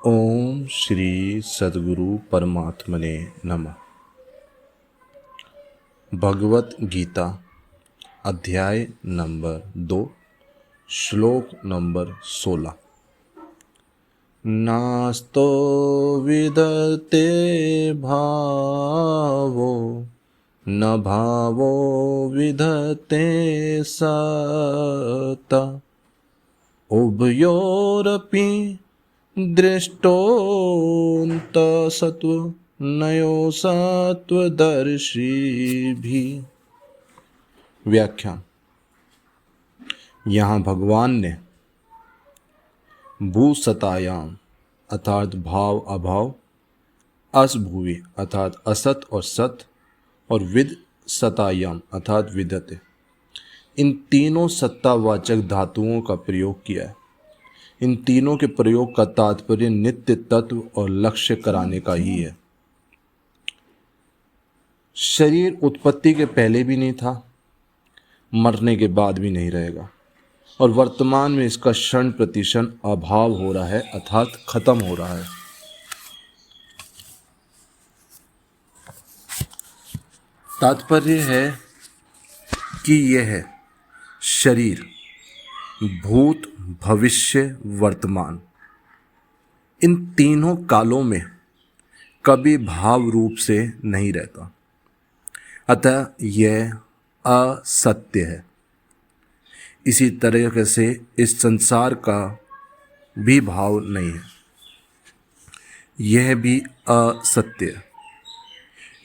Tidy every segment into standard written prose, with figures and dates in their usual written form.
ओम श्री सद्गुरु परमात्मने नमः। भगवत गीता अध्याय नंबर 2 श्लोक नंबर 16। नास्तो विदते भावो न भावो विदते सता उभयोरपि दृष्टोऽन्तसत्त्व नयो सत्वदर्शी भी। व्याख्या। यहाँ भगवान ने भूसतायाम अर्थात भाव अभाव, असभुवि अर्थात असत और सत, और विद सतायाम अर्थात विदते, इन तीनों सत्तावाचक धातुओं का प्रयोग किया है। इन तीनों के प्रयोग का तात्पर्य नित्य तत्व और लक्ष्य कराने का ही है। शरीर उत्पत्ति के पहले भी नहीं था, मरने के बाद भी नहीं रहेगा, और वर्तमान में इसका क्षण प्रतिक्षण अभाव हो रहा है अर्थात खत्म हो रहा है। तात्पर्य है कि यह शरीर भूत भविष्य वर्तमान इन तीनों कालों में कभी भाव रूप से नहीं रहता, अतः यह असत्य है। इसी तरह से इस संसार का भी भाव नहीं है, यह भी असत्य है।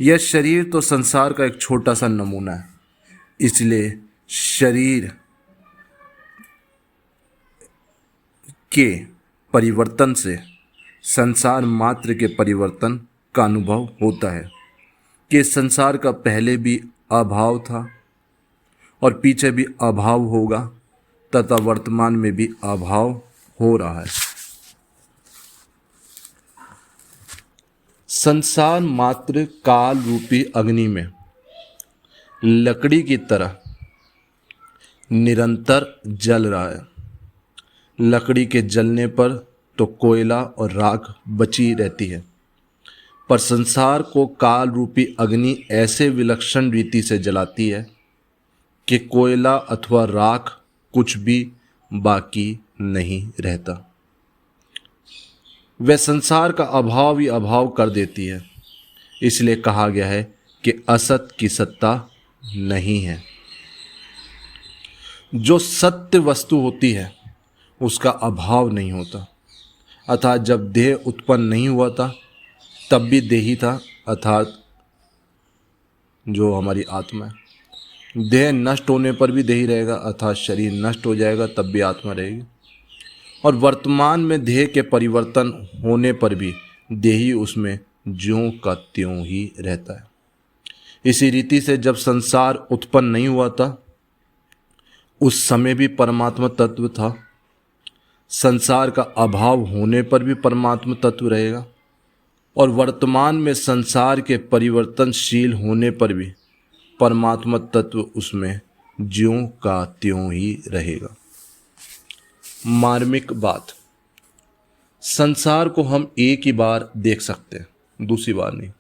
यह शरीर तो संसार का एक छोटा सा नमूना है, इसलिए शरीर के परिवर्तन से संसार मात्र के परिवर्तन का अनुभव होता है कि संसार का पहले भी अभाव था और पीछे भी अभाव होगा तथा वर्तमान में भी अभाव हो रहा है। संसार मात्र काल रूपी अग्नि में लकड़ी की तरह निरंतर जल रहा है। लकड़ी के जलने पर तो कोयला और राख बची रहती है, पर संसार को काल रूपी अग्नि ऐसे विलक्षण रीति से जलाती है कि कोयला अथवा राख कुछ भी बाकी नहीं रहता। वह संसार का अभाव ही अभाव कर देती है। इसलिए कहा गया है कि असत की सत्ता नहीं है। जो सत्य वस्तु होती है उसका अभाव नहीं होता, अर्थात जब देह उत्पन्न नहीं हुआ था तब भी देही था, अर्थात जो हमारी आत्मा है। देह नष्ट होने पर भी देही रहेगा, अर्थात शरीर नष्ट हो जाएगा तब भी आत्मा रहेगी। और वर्तमान में देह के परिवर्तन होने पर भी देही उसमें ज्यों का त्यों ही रहता है। इसी रीति से जब संसार उत्पन्न नहीं हुआ था उस समय भी परमात्मा तत्व था। संसार का अभाव होने पर भी परमात्मा तत्व रहेगा, और वर्तमान में संसार के परिवर्तनशील होने पर भी परमात्मा तत्व उसमें ज्यों का त्यों ही रहेगा। मार्मिक बात, संसार को हम एक ही बार देख सकते हैं, दूसरी बार नहीं,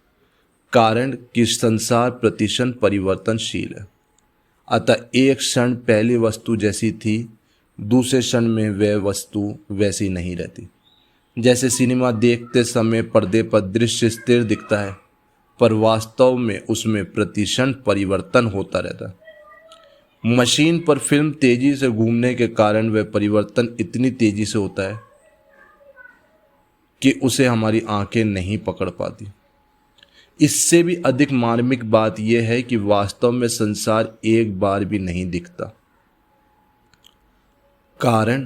कारण कि संसार प्रतिक्षण परिवर्तनशील है। अतः एक क्षण पहली वस्तु जैसी थी दूसरे क्षण में वह वस्तु वैसी नहीं रहती। जैसे सिनेमा देखते समय पर्दे पर दृश्य स्थिर दिखता है, पर वास्तव में उसमें प्रतिक्षण परिवर्तन होता रहता है। मशीन पर फिल्म तेजी से घूमने के कारण वह परिवर्तन इतनी तेजी से होता है कि उसे हमारी आंखें नहीं पकड़ पाती। इससे भी अधिक मार्मिक बात यह है कि वास्तव में संसार एक बार भी नहीं दिखता, कारण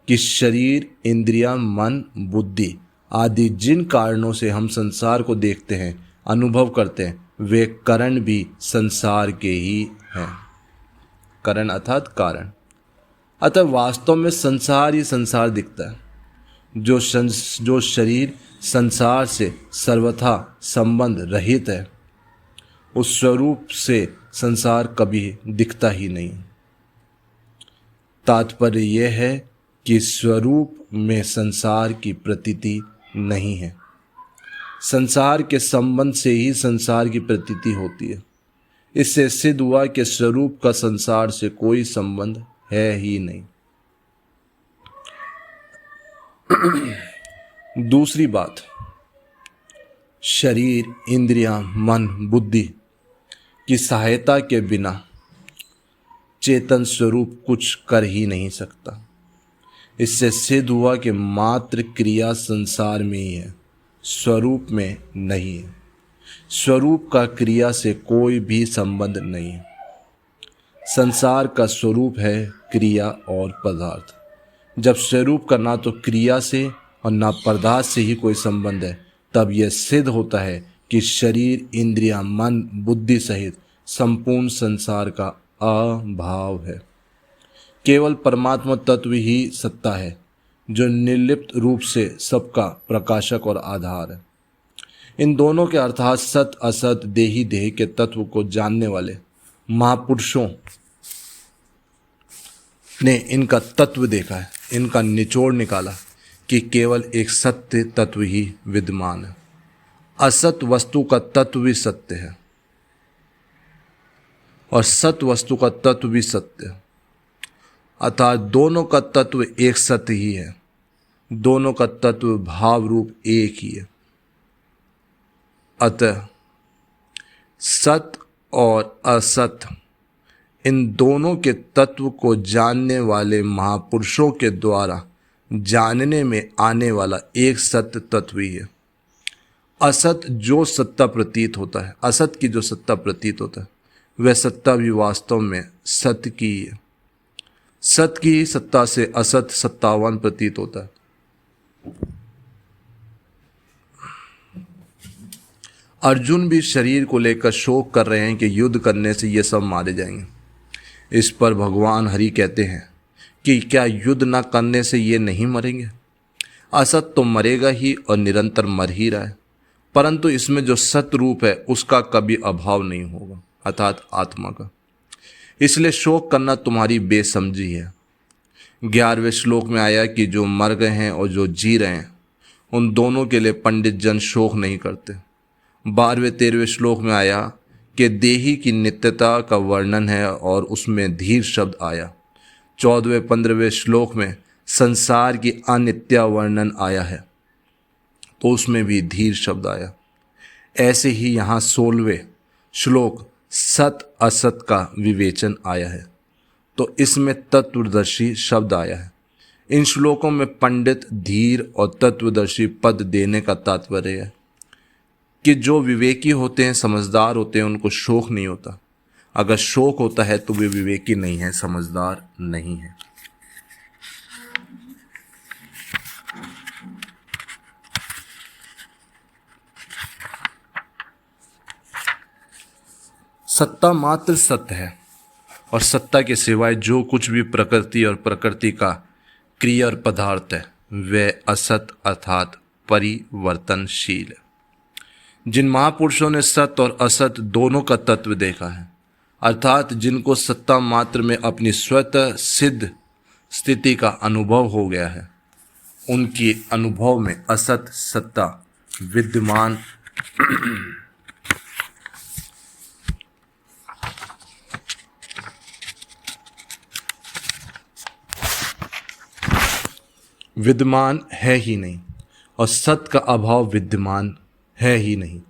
कि शरीर, इंद्रियां, मन, बुद्धि आदि जिन कारणों से हम संसार को देखते हैं, अनुभव करते हैं, वे कारण भी संसार के ही हैं। कारण अर्थात कारण। अतः वास्तव में संसार ही संसार दिखता है। जो शरीर संसार से सर्वथा संबंध रहित है, उस स्वरूप से संसार कभी दिखता ही नहीं। तात्पर्य यह है कि स्वरूप में संसार की प्रतीति नहीं है। संसार के संबंध से ही संसार की प्रतीति होती है। इससे सिद्ध हुआ कि स्वरूप का संसार से कोई संबंध है ही नहीं। दूसरी बात, शरीर, इंद्रियां, मन, बुद्धि की सहायता के बिना चेतन स्वरूप कुछ कर ही नहीं सकता। इससे सिद्ध हुआ कि मात्र क्रिया संसार में ही है, स्वरूप में नहीं है। स्वरूप का क्रिया से कोई भी संबंध नहीं है। संसार का स्वरूप है क्रिया और पदार्थ। जब स्वरूप का ना तो क्रिया से और ना पदार्थ से ही कोई संबंध है, तब यह सिद्ध होता है कि शरीर, इंद्रियां, मन, बुद्धि सहित संपूर्ण संसार का अभाव है। केवल परमात्मा तत्व ही सत्ता है, जो निर्लिप्त रूप से सबका प्रकाशक और आधार है। इन दोनों के अर्थात सत असत, देही देह के तत्व को जानने वाले महापुरुषों ने इनका तत्व देखा है, इनका निचोड़ निकाला कि केवल एक सत्य तत्व ही विद्यमान है। असत वस्तु का तत्व भी सत्य है और सत वस्तु का तत्व भी सत्य है, अर्थात दोनों का तत्व एक सत्य ही है। दोनों का तत्व भाव रूप एक ही है। अतः सत और असत, इन दोनों के तत्व को जानने वाले महापुरुषों के द्वारा जानने में आने वाला एक सत्य तत्व ही है। असत जो सत्ता प्रतीत होता है, असत की जो सत्ता प्रतीत होता है, वह सत्ता भी वास्तव में सत्य की ही है। सत्य की ही सत्ता से असत सत्तावान प्रतीत होता है। अर्जुन भी शरीर को लेकर शोक कर रहे हैं कि युद्ध करने से ये सब मारे जाएंगे। इस पर भगवान हरि कहते हैं कि क्या युद्ध न करने से ये नहीं मरेंगे? असत तो मरेगा ही और निरंतर मर ही रहा है, परंतु इसमें जो सत्य रूप है उसका कभी अभाव नहीं होगा, अर्थात आत्मा का। इसलिए शोक करना तुम्हारी बेसमझी है। 11वें श्लोक में आया कि जो मर गए हैं और जो जी रहे हैं, उन दोनों के लिए पंडित जन शोक नहीं करते। 12वें-13वें श्लोक में आया कि देही की नित्यता का वर्णन है और उसमें धीर शब्द आया। 14वें-15वें श्लोक में संसार की अनित्या वर्णन आया है, तो उसमें भी धीर शब्द आया। ऐसे ही यहाँ 16वें श्लोक सत असत का विवेचन आया है, तो इसमें तत्वदर्शी शब्द आया है। इन श्लोकों में पंडित, धीर और तत्वदर्शी पद देने का तात्पर्य है कि जो विवेकी होते हैं, समझदार होते हैं, उनको शोक नहीं होता। अगर शोक होता है तो वे विवेकी नहीं है, समझदार नहीं है। सत्ता मात्र सत्य है और सत्ता के सिवाय जो कुछ भी प्रकृति और प्रकृति का क्रिया और पदार्थ है, वह असत अर्थात परिवर्तनशील है। जिन महापुरुषों ने सत्य और असत दोनों का तत्व देखा है, अर्थात जिनको सत्ता मात्र में अपनी स्वतः सिद्ध स्थिति का अनुभव हो गया है, उनकी अनुभव में असत सत्ता विद्यमान है ही नहीं और सत्य का अभाव विद्यमान है ही नहीं,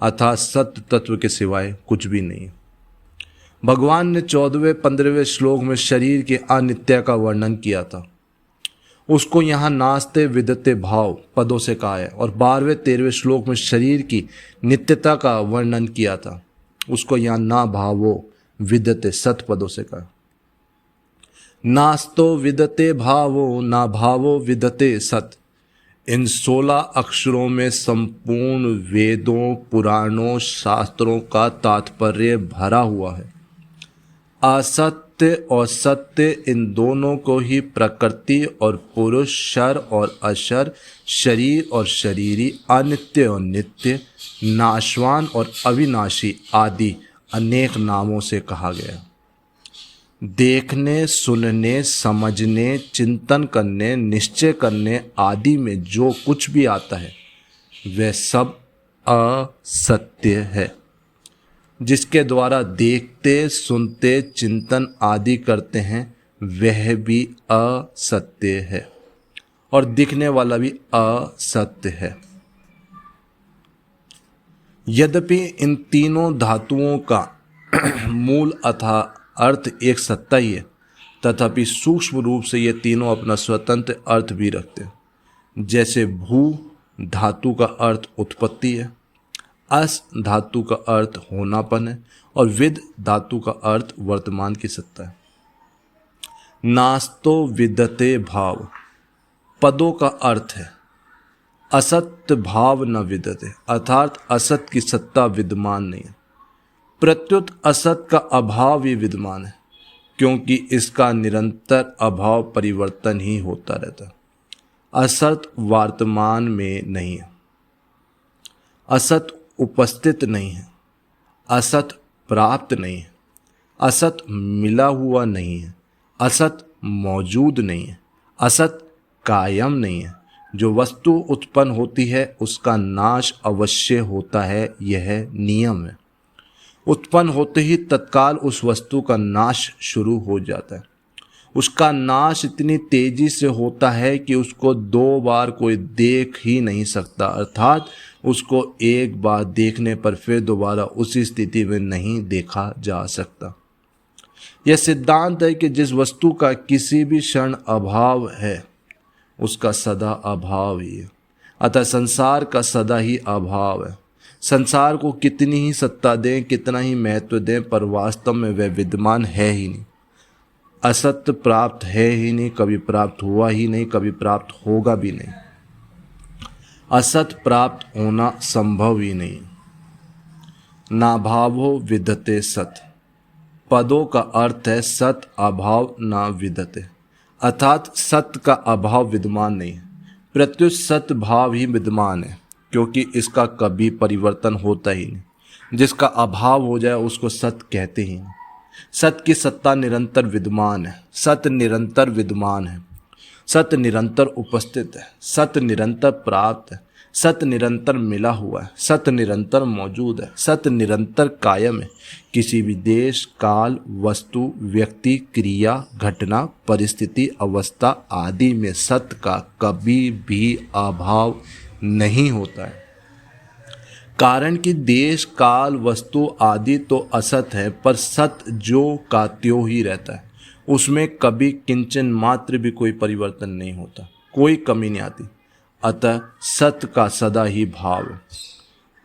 अर्थात सत्य तत्व के सिवाय कुछ भी नहीं। भगवान ने 14वें-15वें श्लोक में शरीर के अनित्य का वर्णन किया था। उसको यहाँ नास्ते विदते भाव पदों से कहा है और 12वें-13वें श्लोक में शरीर की नित्यता का वर्णन किया था। उसको यहाँ ना भावो विदते सत पदों से कहा। नास्तो विदते भावो ना भावो विदते सत, इन 16 अक्षरों में संपूर्ण वेदों, पुराणों, शास्त्रों का तात्पर्य भरा हुआ है। असत्य और सत्य, इन दोनों को ही प्रकृति और पुरुष, शर और अशर, शरीर और शरीरी, अनित्य और नित्य, नाशवान और अविनाशी आदि अनेक नामों से कहा गया। देखने, सुनने, समझने, चिंतन करने, निश्चय करने आदि में जो कुछ भी आता है वह सब असत्य है। जिसके द्वारा देखते, सुनते, चिंतन आदि करते हैं वह भी असत्य है और दिखने वाला भी असत्य है। यद्यपि इन तीनों धातुओं का मूल अथा अर्थ एक सत्ता ही है, तथापि सूक्ष्म रूप से ये तीनों अपना स्वतंत्र अर्थ भी रखते हैं। जैसे भू धातु का अर्थ उत्पत्ति है, अस धातु का अर्थ होनापन है और विद धातु का अर्थ वर्तमान की सत्ता है। नास्तो विदते भाव पदों का अर्थ है असत भाव न विदते, अर्थात असत की सत्ता विद्यमान नहीं है। प्रत्युत असत का अभाव ही विद्यमान है, क्योंकि इसका निरंतर अभाव परिवर्तन ही होता रहता है। असत वर्तमान में नहीं है, असत उपस्थित नहीं है, असत प्राप्त नहीं है, असत मिला हुआ नहीं है, असत मौजूद नहीं है, असत कायम नहीं है। जो वस्तु उत्पन्न होती है उसका नाश अवश्य होता है, यह नियम है। उत्पन्न होते ही तत्काल उस वस्तु का नाश शुरू हो जाता है। उसका नाश इतनी तेजी से होता है कि उसको दो बार कोई देख ही नहीं सकता, अर्थात उसको एक बार देखने पर फिर दोबारा उसी स्थिति में नहीं देखा जा सकता। यह सिद्धांत है कि जिस वस्तु का किसी भी क्षण अभाव है उसका सदा अभाव ही है। अतः संसार का सदा ही अभाव है। संसार को कितनी ही सत्ता दें, कितना ही महत्व दें, पर वास्तव में वह विद्यमान है ही नहीं। असत्य प्राप्त है ही नहीं, कभी प्राप्त हुआ ही नहीं, कभी प्राप्त होगा भी नहीं। असत प्राप्त होना संभव ही नहीं। नाभावो विदते सत पदों का अर्थ है सत अभाव ना विदते, अर्थात सत्य का अभाव विद्यमान नहीं है। प्रत्युत सत्य भाव ही विद्यमान है, क्योंकि इसका कभी परिवर्तन होता ही नहीं। जिसका अभाव हो जाए उसको सत्य कहते ही नहीं। सत्य की सत्ता निरंतर विद्यमान है, सत्य निरंतर विद्यमान है, सत्य निरंतर उपस्थित है, सत्य निरंतर प्राप्त है, सत्य निरंतर मिला हुआ है, सत्य निरंतर मौजूद है, सत्य निरंतर कायम है। किसी भी देश, काल, वस्तु, व्यक्ति, क्रिया, घटना, परिस्थिति, अवस्था आदि में सत्य का कभी भी अभाव नहीं होता है। कारण कि देश, काल, वस्तु आदि तो असत है, पर सत्य जो का त्यों ही रहता है। उसमें कभी किंचन मात्र भी कोई परिवर्तन नहीं होता, कोई कमी नहीं आती। अतः सत्य का सदा ही भाव है।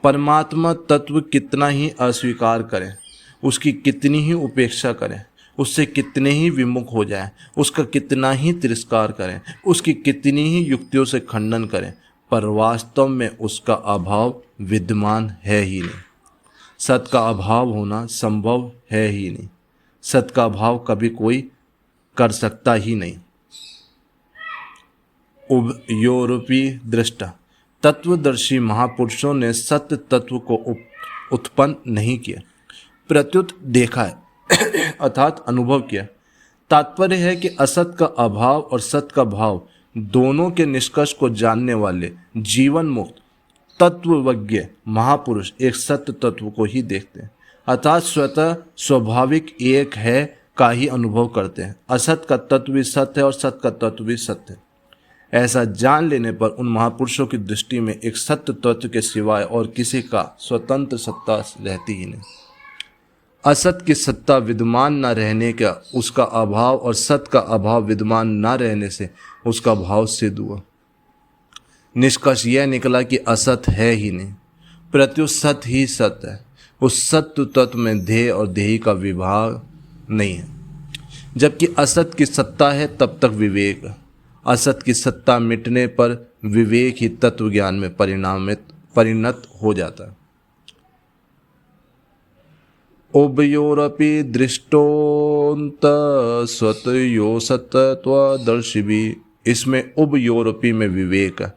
परमात्मा तत्व कितना ही अस्वीकार करें, उसकी कितनी ही उपेक्षा करें, उससे कितने ही विमुख हो जाएं, उसका कितना ही तिरस्कार करें, उसकी कितनी ही युक्तियों से खंडन करें, पर वास्तव में उसका अभाव विद्यमान है ही नहीं। सत्य का अभाव होना संभव है ही नहीं। सत्य का अभाव कभी कोई कर सकता ही नहीं। यूरोपी दृष्टा तत्वदर्शी महापुरुषों ने सत्य तत्व को उत्पन्न नहीं किया, प्रत्युत देखा है अर्थात अनुभव किया। तात्पर्य है कि असत का अभाव और सत्य का भाव दोनों के निष्कर्ष को जानने वाले जीवन मुक्त तत्वज्ञ महापुरुष एक सत्य तत्व को ही देखते हैं, अर्थात स्वतः स्वाभाविक एक है का ही अनुभव करते हैं। असत का तत्व भी सत्य है और सत्य का तत्व भी सत्य है। ऐसा जान लेने पर उन महापुरुषों की दृष्टि में एक सत्य तत्व के सिवाय और किसी का स्वतंत्र सत्ता रहती ही नहीं। असत की सत्ता विद्यमान न रहने का उसका अभाव और सत्य का अभाव विद्यमान न रहने से उसका भाव सिद्ध हुआ। निष्कर्ष यह निकला कि असत है ही नहीं, प्रत्युत सत्य ही सत्य है। उस सत्य तत्व में देह और देही का विभाग नहीं है। जबकि असत की सत्ता है तब तक विवेक, असत की सत्ता मिटने पर विवेक ही तत्व ज्ञान में परिणत हो जाता है। उभयोरपि दृष्टोन्त स्वतयो सत्त्वदर्शिभी, इसमें उभयोरपि में विवेक है,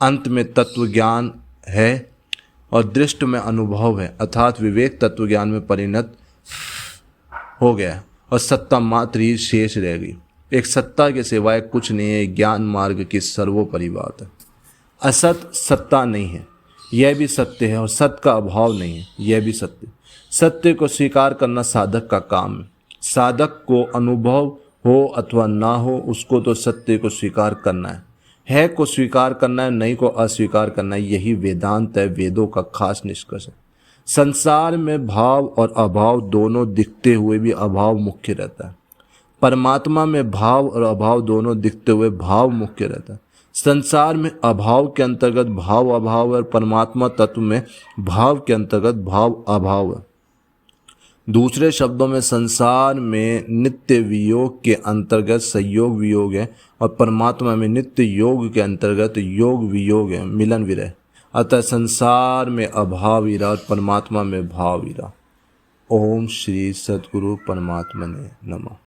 अंत में तत्व ज्ञान है और दृष्ट में अनुभव है, अर्थात विवेक तत्व ज्ञान में परिणत हो गया। और सत्ता मात्र ही शेष रह गई। एक सत्ता के सिवाय कुछ नहीं है, ज्ञान मार्ग की सर्वोपरि बात है। असत सत्ता नहीं है, यह भी सत्य है, और सत्य का अभाव नहीं है, यह भी सत्य। सत्य को स्वीकार करना साधक का काम है। साधक को अनुभव हो अथवा ना हो, उसको तो सत्य को स्वीकार करना है को स्वीकार करना है, नहीं को अस्वीकार करना है। यही वेदांत है, वेदों का खास निष्कर्ष है। संसार में भाव और अभाव दोनों दिखते हुए भी अभाव मुख्य रहता है। परमात्मा में भाव और अभाव दोनों दिखते हुए भाव मुख्य रहता है। संसार में अभाव के अंतर्गत भाव अभाव है, और परमात्मा तत्व में भाव के अंतर्गत भाव अभाव है। दूसरे शब्दों में संसार में नित्य वियोग के अंतर्गत संयोग वियोग है, और परमात्मा में नित्य योग के अंतर्गत योग वियोग है, मिलन विरह। अतः संसार में अभाव विरह और परमात्मा में भाव विरह। ओम श्री सद्गुरु परमात्मने नमः।